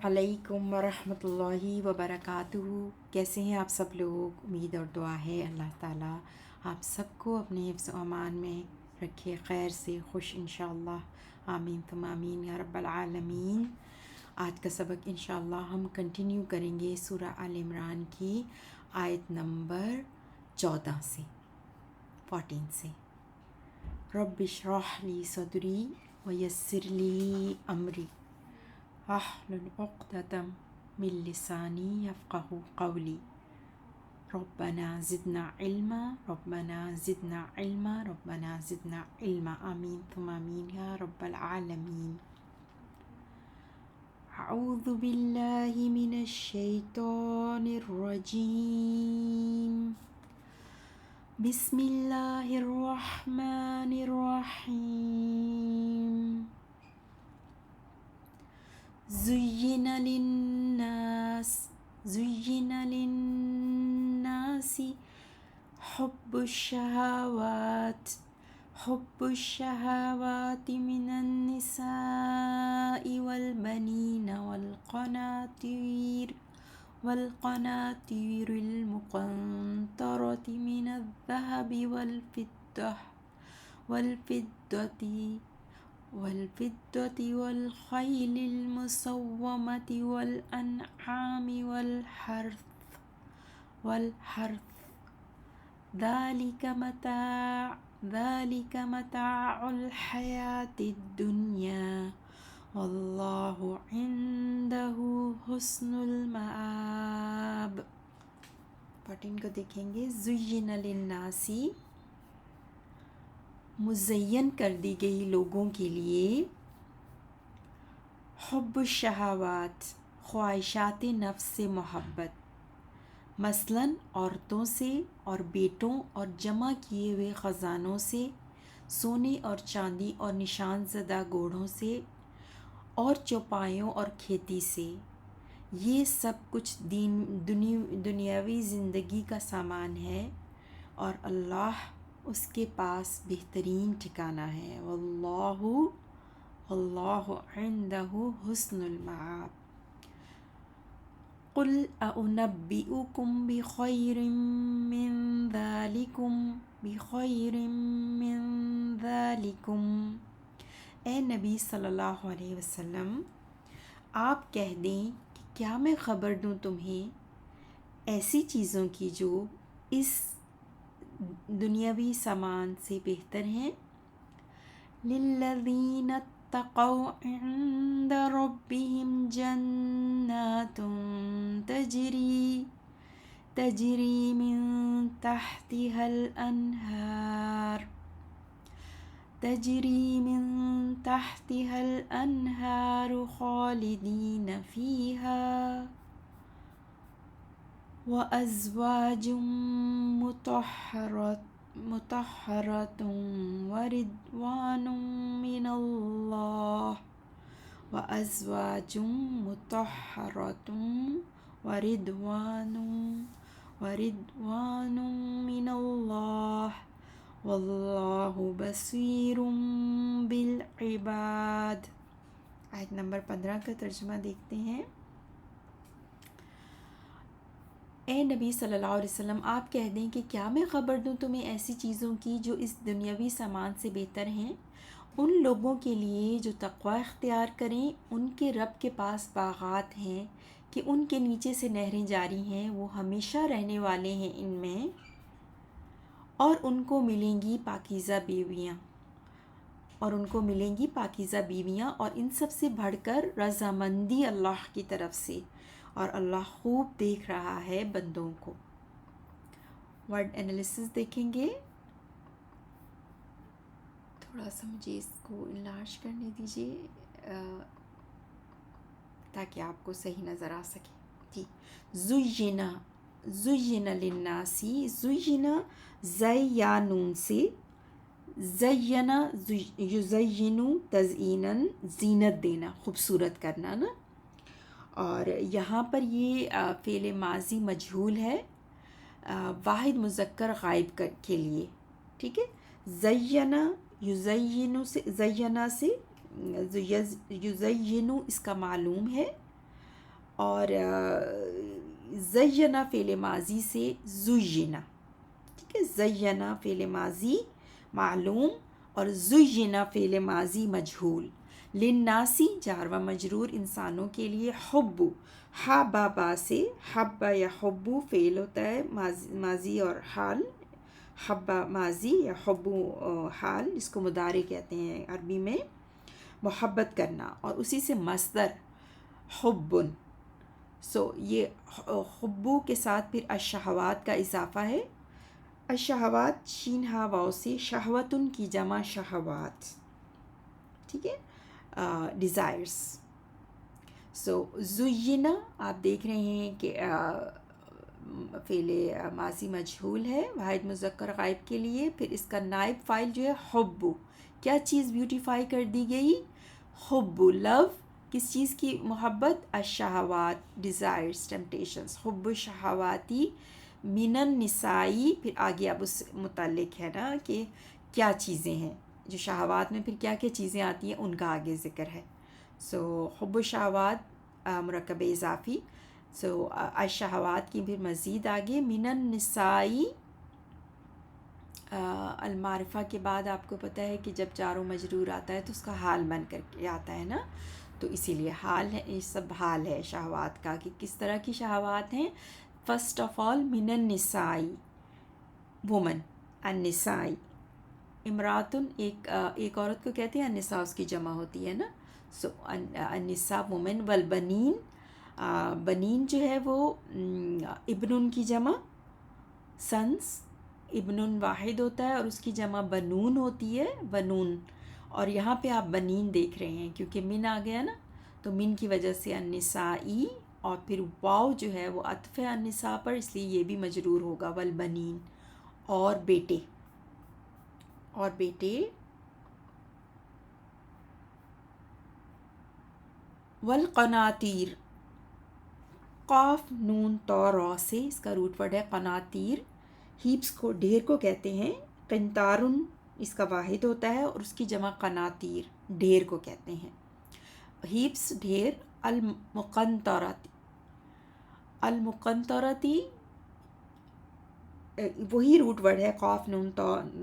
علیکم ورحمۃ اللہ وبرکاتہ۔ کیسے ہیں آپ سب لوگ؟ امید اور دعا ہے اللہ تعالیٰ آپ سب کو اپنے حفظ و امان میں رکھے، خیر سے خوش انشاءاللہ، آمین ثم آمین یا رب العالمین۔ آج کا سبق انشاءاللہ ہم کنٹینیو کریں گے سورہ آل عمران کی آیت نمبر 14 سے 14 سے۔ رب اشرح لی صدری ویسر لی امری واحلل عقدۃ من لسانی یفقہوا قولی ربنا زدنا علما ربنا زدنا علما ربنا زدنا علما، آمین ثم آمین یا رب العالمین۔ اعوذ باللہ من الشیطان الرجیم، بسم اللہ الرحمن الرحیم۔ زين للناس حب الشهوات من النساء والبنين والقناطير المقنطرة من الذهب والفضة والخيل المسومة والأنعام والحرث ذلك متاع الحياة الدنيا والله عنده حسن المآب۔ پٹن کو دیکھیں گے۔ زین للناسی، مزین کر دی گئی لوگوں کے لیے، حب الشہوات، خواہشات نفس سے محبت، مثلاً عورتوں سے اور بیٹوں اور جمع کیے ہوئے خزانوں سے، سونے اور چاندی اور نشان زدہ گھوڑوں سے اور چوپایوں اور کھیتی سے۔ یہ سب کچھ دنیاوی زندگی کا سامان ہے اور اللہ اس کے پاس بہترین ٹھکانہ ہے۔ واللہ عندہ حسن المآب۔ قل أنبئكم بخير من ذلكم، اے نبی صلی اللہ علیہ وسلم آپ کہہ دیں کہ کیا میں خبر دوں تمہیں ایسی چیزوں کی جو اس دنیاوی سامان سے بہتر ہیں۔ للذین اتقوا عند ربهم جنات تجری من تحتها الأنہار خالدین فیہا، وأزواج مطہرۃ ورضوان من اللہ واللہ بصیر بالعباد۔ آیت نمبر 15 کا ترجمہ دیکھتے ہیں۔ اے نبی صلی اللہ علیہ وسلم آپ کہہ دیں کہ کیا میں خبر دوں تمہیں ایسی چیزوں کی جو اس دنیاوی سامان سے بہتر ہیں، ان لوگوں کے لیے جو تقوی اختیار کریں، ان کے رب کے پاس باغات ہیں کہ ان کے نیچے سے نہریں جاری ہیں، وہ ہمیشہ رہنے والے ہیں ان میں، اور ان کو ملیں گی پاکیزہ بیویاں اور ان سب سے بڑھ کر رضامندی اللہ کی طرف سے، اور اللہ خوب دیکھ رہا ہے بندوں کو۔ ورڈ انالیسس دیکھیں گے۔ تھوڑا سا مجھے اس کو انلارج کرنے دیجیے تاکہ آپ کو صحیح نظر آ سکے۔ جی، زین للناسی، زینا زیا نون سے، زینا یزینو تزئیناً، زینت دینا، خوبصورت کرنا نا، اور یہاں پر یہ فعل ماضی مجہول ہے واحد مذکر غائب کے لیے، ٹھیک ہے۔ زینا یزینو سے، زینا سے یزینو اس کا معلوم ہے، اور زینا فعل ماضی سے زینا، ٹھیک ہے، زینا فعل ماضی معلوم اور زینا فعل ماضی مجہول. للناسی جار و مجرور انسانوں کے لیے. حب حبا با سے حبا یا حبو فعل ہوتا ہے ماضی اور حال. حبا ماضی یا حبو حال، اس کو مضارع کہتے ہیں عربی میں. محبت کرنا، اور اسی سے مصدر حبن. یہ حبو کے ساتھ پھر الشہوات کا اضافہ ہے. الشہوات شین ہا واو سے شہوتن کی جمع شہوات، ٹھیک ہے، ڈیزائرس. زینا آپ دیکھ رہے ہیں کہ فعل ماضی مجہول ہے واحد مذکر غائب کے لیے. پھر اس کا نائب فاعل جو ہے حبو، کیا چیز بیوٹیفائی کر دی گئی؟ حب، لو، کس چیز کی محبت؟ الشہوات، ڈیزائرز، ٹیمپٹیشنز. حب الشہواتی من النسائی، پھر آگے اب اس متعلق ہے نا کہ کیا چیزیں ہیں جو شہوات میں، پھر کیا کیا چیزیں آتی ہیں ان کا آگے ذکر ہے. حب الشہوات مرکب اضافی. الشہوات کی پھر مزید آگے من النسائی. المعرفہ کے بعد آپ کو پتہ ہے کہ جب جار و مجرور آتا ہے تو اس کا حال بن کر کے آتا ہے نا، تو اسی لیے حال ہے، یہ سب حال ہے شہوات کا کہ کس طرح کی شہوات ہیں. فرسٹ آف آل من النسائی، وومن. النسائی امراتن، ایک عورت کو کہتے ہیں النساء، اس کی جمع ہوتی ہے نا. النساء وومن. والبنین، بنین جو ہے وہ ابن کی جمع سنس. ابن واحد ہوتا ہے اور اس کی جمع بنون ہوتی ہے، بنون. اور یہاں پہ آپ بنین دیکھ رہے ہیں کیونکہ من آ گیا نا، تو من کی وجہ سے النسائی، اور پھر واو جو ہے وہ عطف ہے النساء پر، اس لیے یہ بھی مجرور ہوگا. والبنین، اور بیٹے، اور بیٹے. والقناطیر، قاف نون تو را سے، اس کا روٹ ورڈ ہے قناطیر. ہیپس کو، ڈھیر کو کہتے ہیں. قنطارن اس کا واحد ہوتا ہے اور اس کی جمع قناطیر، ڈھیر کو کہتے ہیں. ہیپس ڈھیر. المقنطرتی، المقنطرتی وہی روٹ ورڈ ہے قاف نون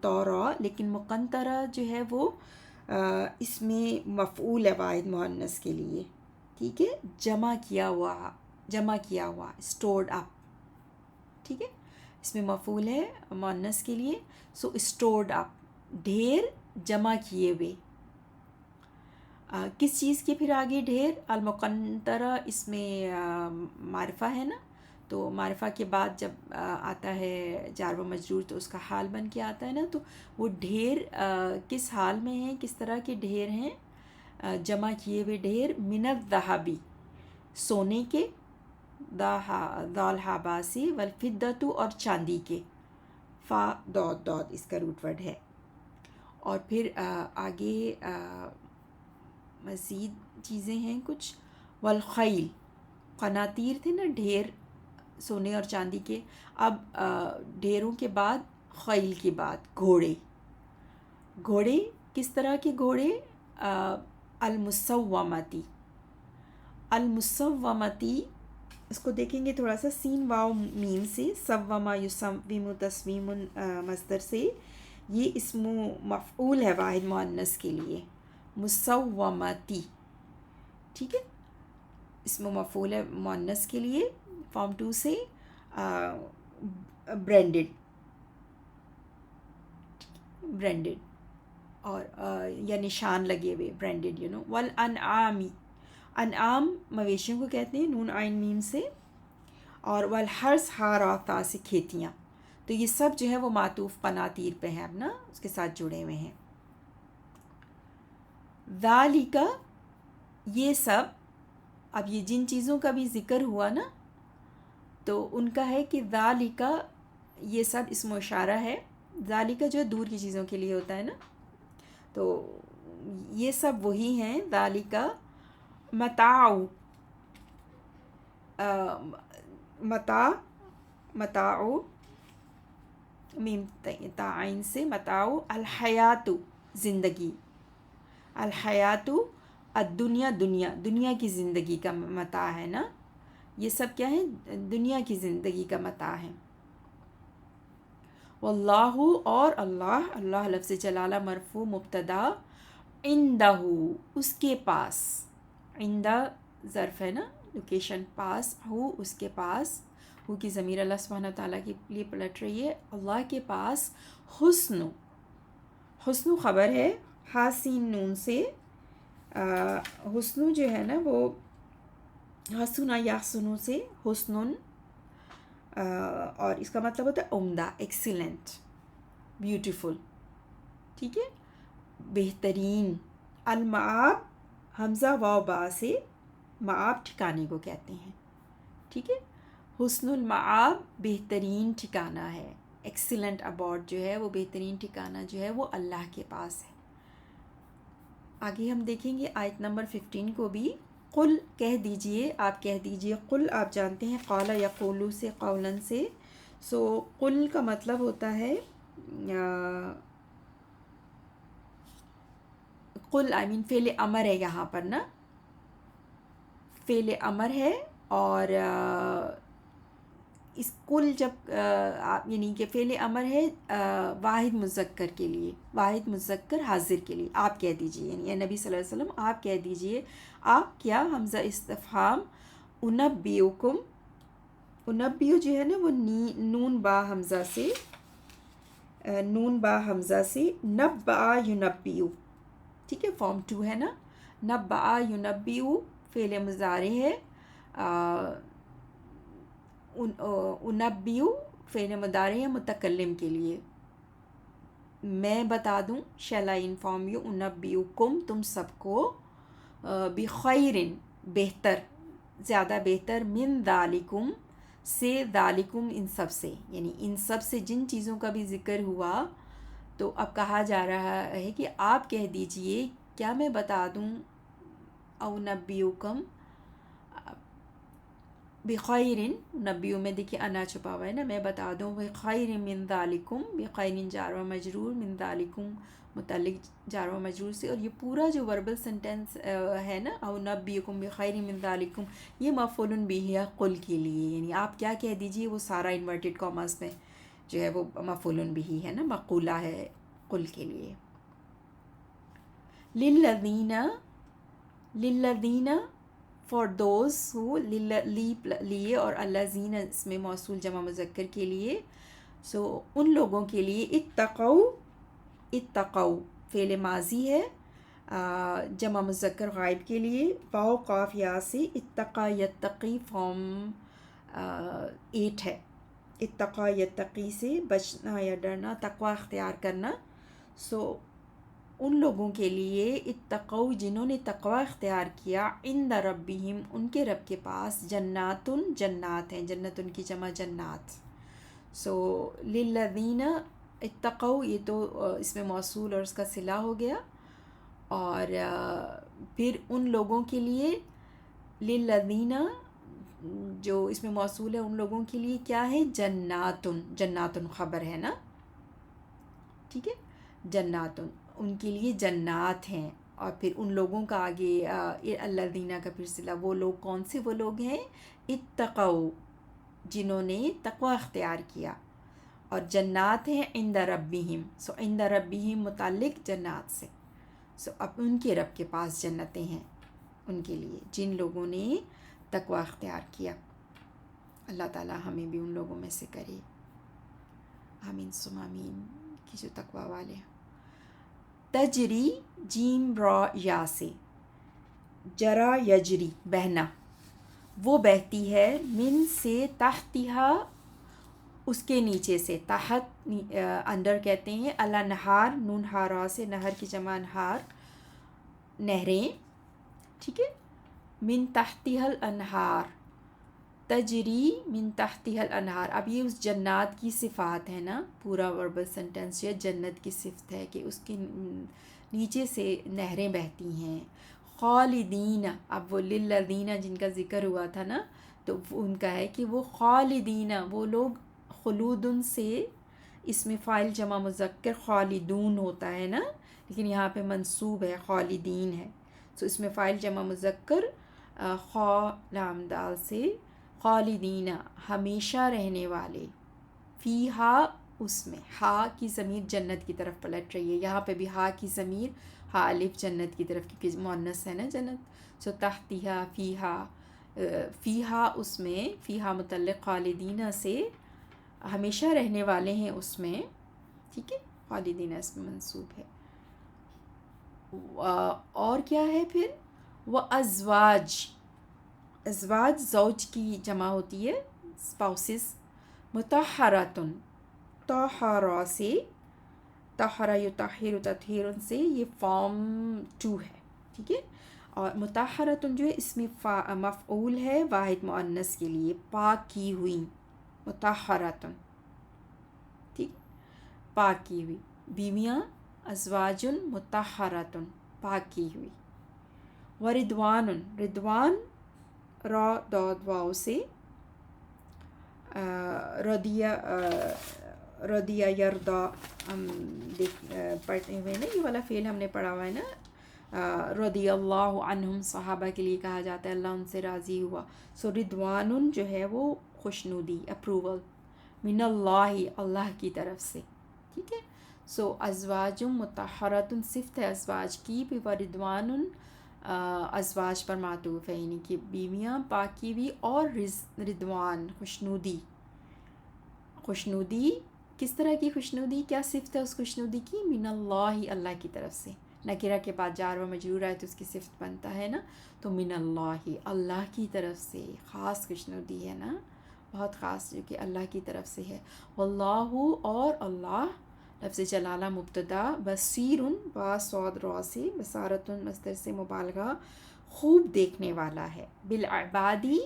تو را، لیکن مقنطرہ جو ہے وہ اس میں مفعول ہے واحد مؤنث کے لیے، ٹھیک ہے، جمع کیا ہوا، جمع کیا ہوا، اسٹورڈ اپ، ٹھیک ہے، اس میں مفعول ہے مؤنث کے لیے. اسٹورڈ اپ، ڈھیر جمع کیے ہوئے. کس چیز کے پھر آگے ڈھیر؟ المقنطرہ، اس میں معرفہ ہے نا، تو معرفہ کے بعد جب آتا ہے جار و مجرور تو اس کا حال بن کے آتا ہے نا. تو وہ ڈھیر کس حال میں ہیں، کس طرح کے ڈھیر ہیں؟ جمع کیے ہوئے ڈھیر. من الذہبی، سونے کے، دال حاباسی. والفدۃ، اور چاندی کے، فا دود دود اس کا روٹ ورڈ ہے. اور پھر آگے مزید چیزیں ہیں کچھ. والخیل، قناطیر تھے نا ڈھیر سونے اور چاندی کے، اب ڈھیروں کے بعد خیل کے بعد گھوڑے. گھوڑے کس طرح کے گھوڑے؟ المسومتی. المسومتی اس کو دیکھیں گے تھوڑا سا، سین واو میم سے، سوما یسوم تسویم مصدر سے، یہ اسم مفعول ہے واحد مؤنث کے لیے. مسومتی، ٹھیک ہے، اسم مفعول ہے مؤنث کے لیے. فارم 2 سے برینڈڈ، برینڈڈ، اور یا نشان لگے ہوئے، برینڈڈ یو نو. والانعامی، انعام مویشیوں کو کہتے ہیں نون عین میم سے. اور والحرث ہا را تا سے کھیتیاں. تو یہ سب جو ہے وہ معطوف قناطیر پہ ہیں، اب نا اس کے ساتھ جڑے ہوئے ہیں. ذالک، یہ سب، اب یہ جن چیزوں کا بھی ذکر ہوا نا تو ان کا ہے کہ ذالک، یہ سب اسم و اشارہ ہے. ذالک جو دور کی چیزوں کے لیے ہوتا ہے نا، تو یہ سب وہی ہیں. ذالک متاع، متاع میم تعین سے، متاع. الحیات، زندگی. الحیات الدنیا، دنیا، دنیا کی زندگی کا متاع ہے نا. یہ سب کیا ہے؟ دنیا کی زندگی کا متاع ہے. واللہ اور اللہ، اللہ لفظ جلالہ مرفوع مبتدا، عندہ اس کے پاس، عندہ ظرف ہے نا، لوکیشن پاس، ہو اس کے پاس، ہو کی ضمیر اللہ سبحانہ تعالیٰ کے لیے پلٹ رہی ہے. اللہ کے پاس حسن، حسن خبر ہے حاسین نون سے. حسن جو ہے نا وہ حسنا یحسنو سے حسن، اور اس کا مطلب ہوتا ہے عمدہ، ایکسیلنٹ، بیوٹیفل. ٹھیک ہے، بہترین. المآب حمزہ واو با سے معاب ٹھکانے کو کہتے ہیں. ٹھیک ہے، حسن المآب بہترین ٹھکانہ ہے. ایکسیلنٹ اباٹ جو ہے وہ بہترین ٹھکانہ جو ہے وہ اللہ کے پاس ہے. آگے ہم دیکھیں گے آیت نمبر 15 کو بھی. قل کہہ دیجئے، آپ کہہ دیجئے. قل آپ جانتے ہیں قال یقولو سے قولاً سے. سو قل کا مطلب ہوتا ہے قل آئی مین فعل امر ہے یہاں پر نا، فعل امر ہے. اور اس کل جب یعنی کہ فعل امر ہے واحد مذکر کے لیے، واحد مذکر حاضر کے لیے. آپ کہہ دیجئے، یعنی اے نبی صلی اللہ علیہ وسلم آپ کہہ دیجئے. آپ کیا، حمزہ استفہام. انبئکم، انبیو جو ہے نا وہ نون با حمزہ سے، نون با حمزہ سے نبأ ینبئو. ٹھیک ہے، فارم 2 ہے نا. نبأ ینبئو فعل مضارع ہے. انبئو فعل مضارع ہے متکلم کے لیے. میں بتا دوں، شیل آئی انفارم یو، انبئکم تم سب کو، بخیر بہتر، زیادہ بہتر، من ذالکم سے، ذالکم ان سب سے، یعنی ان سب سے جن چیزوں کا بھی ذکر ہوا. تو اب کہا جا رہا ہے کہ آپ کہہ دیجئے، کیا میں بتا دوں، او نبئکم بخیر، نبیوں میں دیکھیے انا چھپا ہوا ہے نا، میں بتا دوں بخیر من ذالکم، بخیر جار و مجرور، من ذالکم متعلق جار و مجرور سے. اور یہ پورا جو وربل سنٹینس ہے نا، او نبئکم بخیر من ذالکم، یہ مفعول بھی ہے قل کے لیے. یعنی آپ کیا کہہ دیجئے، وہ سارا انورٹڈ کاماز میں جو ہے وہ مفعول بھی ہے نا، مقولہ ہے قل کے لیے. للذین، للذین فار دوز ہو، لیے اور الذین اس میں موصول جمع مذکر کے لیے. سو ان لوگوں کے لیے، اتقوا، اتقوا فعل ماضی ہے جمع مذکر غائب کے لیے، واو قاف یا سے. اتقا یتقی فارم 8 ہے. اتقا یتقی سے بچنا یا ڈرنا، تقوی اختیار کرنا. سو ان لوگوں کے لیے، اتقوا جنہوں نے تقوی اختیار کیا، عند ربہم ان کے رب کے پاس، جنات، جنات ہیں، جنت ان کی جمع جنات. سو للذین اتقوا، یہ تو اس میں موصول اور اس کا صلہ ہو گیا. اور پھر ان لوگوں کے لیے، للذین جو اس میں موصول ہے ان لوگوں کے لیے کیا ہے، جنات، جنات خبر ہے نا. ٹھیک ہے، جنات ان کے لیے جنات ہیں. اور پھر ان لوگوں کا آگے الذین کا پھر صلہ، وہ لوگ کون سے، وہ لوگ ہیں اتقوا جنہوں نے تقوی اختیار کیا. اور جنات ہیں عند ربہم. سو عند ربہم متعلق جنات سے. سو اب ان کے رب کے پاس جنتیں ہیں ان کے لیے جن لوگوں نے تقوی اختیار کیا. اللہ تعالی ہمیں بھی ان لوگوں میں سے کرے. آمین ثم آمین، کہ جو تقوی والے ہیں. تجری جیم را یا سے، جرا یجری بہنا، وہ بہتی ہے، من سے تحتہا اس کے نیچے سے، تحت انڈر کہتے ہیں. الانہار نون ہارا سے، نہر کی جمع انہار، نہریں. ٹھیک ہے، من تحتہا الانہار، تجری من تحتہا الانہار. اب یہ اس جنات کی صفات ہے نا، پورا وربل سنٹینس یہ جنت کی صفت ہے کہ اس کے نیچے سے نہریں بہتی ہیں. خالدین، اب وہ للذین جن کا ذکر ہوا تھا نا، تو ان کا ہے کہ وہ خالدین، وہ لوگ، خلودن سے اس میں فاعل جمع مذکر خالدون ہوتا ہے نا، لیکن یہاں پہ منصوب ہے، خالدین ہے. سو اس میں فاعل جمع مذکر خا لام دال سے خالدین ہمیشہ رہنے والے، فیہا اس میں، ہا کی ضمیر جنت کی طرف پلٹ رہی ہے، یہاں پہ بھی ہا کی ضمیر ہا الف جنت کی طرف، کیونکہ مؤنث ہے نا جنت، سو تحتہا فیہا، فیہا اس میں، فیہا متعلق خالدین سے، ہمیشہ رہنے والے ہیں اس میں، ٹھیک ہے، خالدین اس میں منصوب ہے۔ اور کیا ہے پھر، وہ ازواج، ازواج زوج کی جمع ہوتی ہے، اسپاؤسز، مطہراتن، طہرا سے، طہرا یطہر تطہیر سے، یہ فارم 2 ہے، ٹھیک ہے، اور مطہراتن جو ہے اس میں مفعول ہے واحد مؤنث کے لیے، پاک کی ہوئی، مطہراتن، ٹھیک، پاک کی ہوئی بیویاں، ازواج مطہراتن، پاک کی ہوئی، وردوان، ردوان را داد واؤ سے، رضیہ، رضیہ یردا، ہم پڑھتے ہوئے نا، یہ والا فعل ہم نے پڑھا ہوا ہے نا، رضی اللہ عنہم، صحابہ کے لیے کہا جاتا ہے اللہ ان سے راضی ہوا، سو ردوان جو ہے وہ خوشنودی، اپروول، من اللہ، اللہ کی طرف سے، ٹھیک ہے، سو ازواج مطہرات صفت ہے ازواج کی بھی، وردوان ازواج پر معطوف ہے، یعنی کہ بیویاں پاک کی ہوئی، اور ردوان خوشنودی، خوشنودی کس طرح کی خوشنودی، کیا صفت ہے اس خوشنودی کی، من اللہ، اللہ کی طرف سے، نکرہ کے بعد جار و مجرور آئے تو اس کی صفت بنتا ہے نا، تو من اللہ، اللہ کی طرف سے خاص خوشنودی ہے نا، بہت خاص، جو کہ اللہ کی طرف سے ہے، واللہ، اور اللہ، لفظ جلالہ مبتدا، بصیر، با صاد را سے، بصارت مصدر سے مبالغہ، خوب دیکھنے والا ہے، بالعبادی،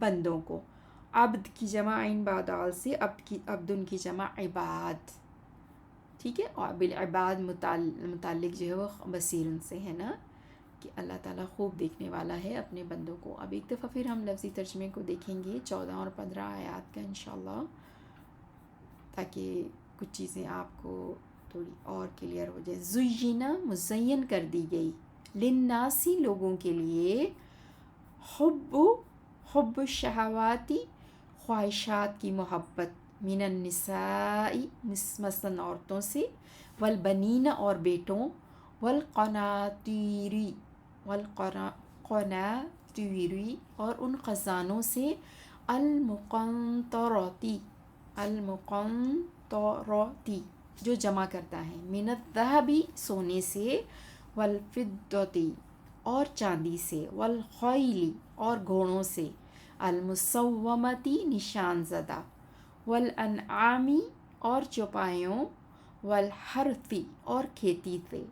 بندوں کو، عبد کی جمع عین با دال سے، عبدن کی جمع عباد، ٹھیک ہے، اور بالعباد متعلق جو ہے وہ بصیر سے ہے نا، کہ اللہ تعالیٰ خوب دیکھنے والا ہے اپنے بندوں کو۔ اب ایک دفعہ پھر ہم لفظی ترجمے کو دیکھیں گے 14 اور 15 آیات کا انشاءاللہ، تاکہ کچھ چیزیں آپ کو تھوڑی اور کلیئر ہو جائے۔ زینہ، مزین کر دی گئی، للناسی، لوگوں کے لیے، حب الشہواتی، خواہشات کی محبت، من النساء، مثلاً عورتوں سے، والبنین، اور بیٹوں، والقناطیری، والقناطیری، اور ان خزانوں سے، المقنطرتی، المقنطرتی جو جمع کرتا ہے، من الذهب، سونے سے، والفضتی، اور چاندی سے، والخیل، اور گھوڑوں سے، المسومتی، نشان زدہ، والانعامی، اور چوپایوں، والحرثی، اور کھیتی سے،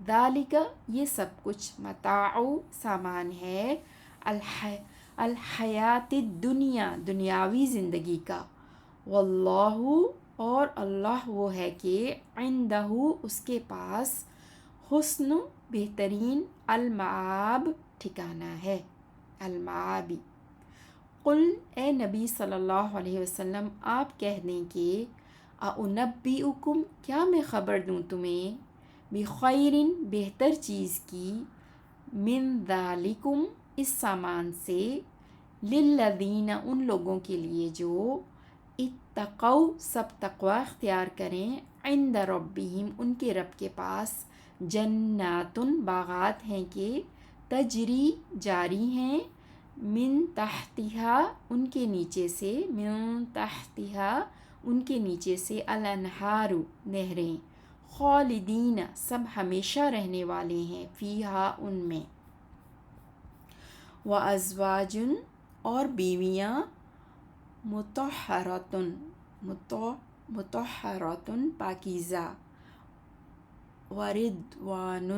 ذالک، یہ سب کچھ، متاع، سامان ہے، الحیات الدنیا، دنیاوی زندگی کا، واللہ، اور اللہ وہ ہے کہ، عندہ، اس کے پاس، حسن، بہترین، المآب، ٹھکانہ ہے، المآبی۔ قل، اے نبی صلی اللہ علیہ وسلم آپ کہہ دیں کہ، اُنبئکم، کیا میں خبر دوں تمہیں، بخیر، بہتر چیز کی، من ذالکم، اس سامان سے، للذین، ان لوگوں کے لیے جو، اتقوا، سب تقوی اختیار کریں، عند ربہم، ان کے رب کے پاس، جنات، باغات ہیں کہ، تجری، جاری ہیں، من تحتہا، ان کے نیچے سے، من تحتہا، ان کے نیچے سے، الانہار، نہریں، خالدین، سب ہمیشہ رہنے والے ہیں، فیہا، ان میں، وازواج، اور بیویاں، مطہراتن، پاکیزہ، وردوان،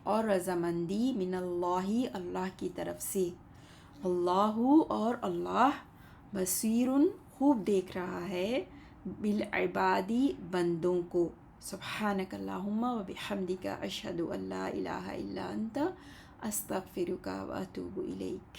اور رضامندی، من اللہ، اللہ کی طرف سے، اللہ، اور اللہ، بصیر، خوب دیکھ رہا ہے، بالعباد، بندوں کو۔ سبحانک اللہم و بحمدک، اشہد ان لا الہ الا انت، استغفرک و اتوب الیک۔